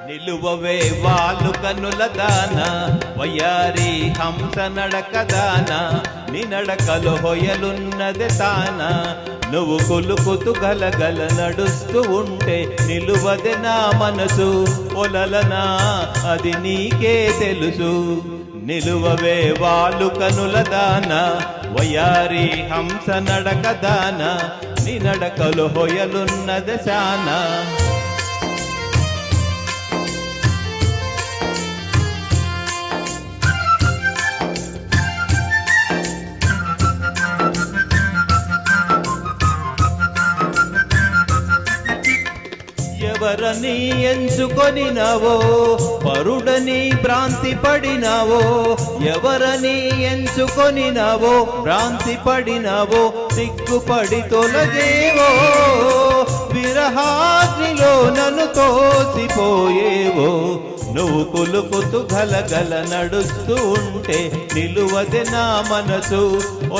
నిలువవే వాలు కనుల దాన వయ్యారి హంస నడకదాన నీ నడకలో హొయలున్నది తాన నువ్వు కొలుకుతూ గలగల నడుస్తూ ఉంటే నిలువదే నా మనసు ఒలలనా అది నీకే తెలుసు. నిలువవే వాలు కనుల దాన వయ్యారి హంస నడకదాన నీ నడకలో హొయలున్నది శాన. ఎవరని ఎంచుకొనినావో పరుడని భ్రాంతి పడినావో, ఎవరని ఎంచుకొనినావో భ్రాంతి పడినావో, సిగ్గుపడి తొలగేవో విరహాగ్నిలో నన్ను తోసిపోయేవో. నువ్వు కులుకుతూ గలగల నడుస్తూ ఉంటే నిలువదే నా మనసు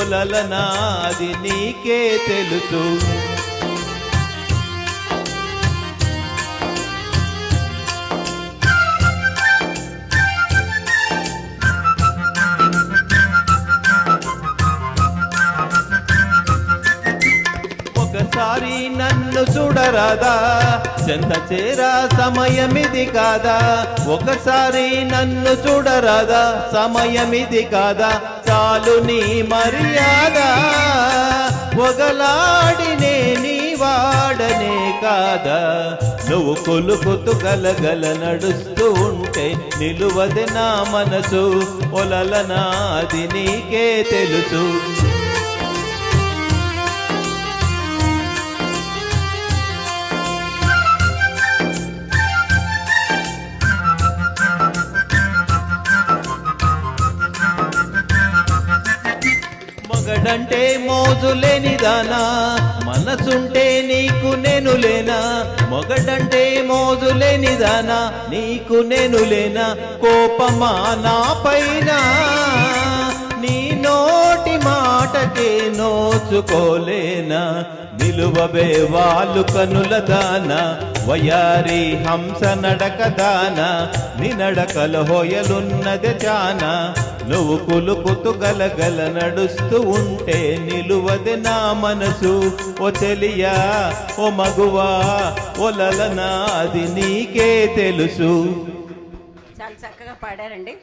ఒలలనా అది నీకే తెలుసు. ఒకసారి నన్ను చూడరాదా, చెంత చేరా సమయమిది కాదా. ఒకసారి నన్ను చూడరాదా, సమయమిది కాదా. చాలు నీ మర్యాద ఒగలాడినే నీ వాడనే కాదా. నువ్వు కొలుకుతూ గలగల నడుస్తూ ఉంటే నిలువదే నా మనసు ఒలలనా అది నీకే తెలుసు. మొగడంటే మోజులేని దానా, మనసుంటే నీకు నేను లేనా. మొగడంటే మోజులేని దానా, నీకు నేను లేనా. కోపమా నా పైన నీ నోటి మాటకే నోచుకోలేనా. నిలువవే వాలు కనుల దాన వయారి హంస నడకదాన నీ నడకల హొయలున్నది చాన. నువ్వు కులుకుతూ గలగల నడుస్తూ ఉంటే నిలువదే నా మనసు ఓ తెలియా ఓ మగువా ఒలలనా అది నీకే తెలుసు. చాలా చక్కగా పాడారండి.